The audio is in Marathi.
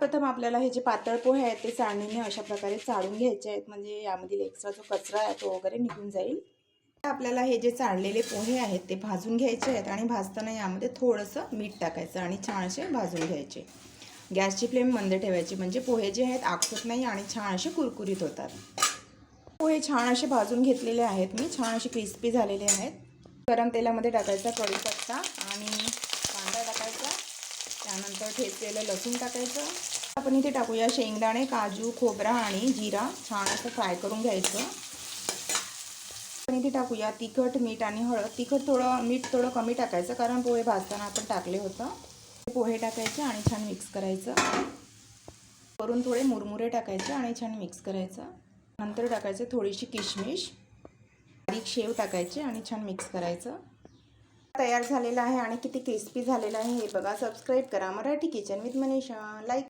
प्रथम आपल्याला हे जे पातळ पोहे आहेत ते चाळणीने अशा प्रकारे चाळून घ्यायचे आहेत, म्हणजे यामधील एक्स्ट्रा जो कचरा आहे तो वगैरे निघून जाईल. आपल्याला हे जे चाळलेले पोहे आहेत ते भाजून घ्यायचे आहेत आणि भाजताना यामध्ये थोडंसं मीठ टाकायचं आणि छान असे भाजून घ्यायचे. गॅसची फ्लेम मंद ठेवायची, म्हणजे पोहे जे आहेत आकसत नाही आणि छान असे कुरकुरीत होतात. पोहे छान असे भाजून घेतलेले आहेत मी, छान असे क्रिस्पी झालेले आहेत. गरम तेलामध्ये टाकायचा कढीपत्ता आणि कांदा टाकायचा, त्यानंतर ठेचलेलं लसूण टाकायचं. आपण इथे टाकूया शेंगदाणे, काजू, खोबरा आणि जिरा, छान असं फ्राय करून घ्यायचं. आपण इथे टाकूया तिखट, मीठ आणि हळद. मीठ थोडं कमी टाकायचं, कारण पोहे भाजताना आपण टाकले होतं. पोहे टाकायचे आणि छान मिक्स करायचं. वरून थोडे मुरमुरे टाकायचे आणि छान मिक्स करायचं. नंतर टाकायचे थोडीशी किशमिश, बारीक शेव टाकायचे आणि छान मिक्स करायचं. तयार झालेला आहे आणि किती क्रिस्पी झालेला आहे हे बघा. सबस्क्राईब करा Marathi kitchen with Manisha. Like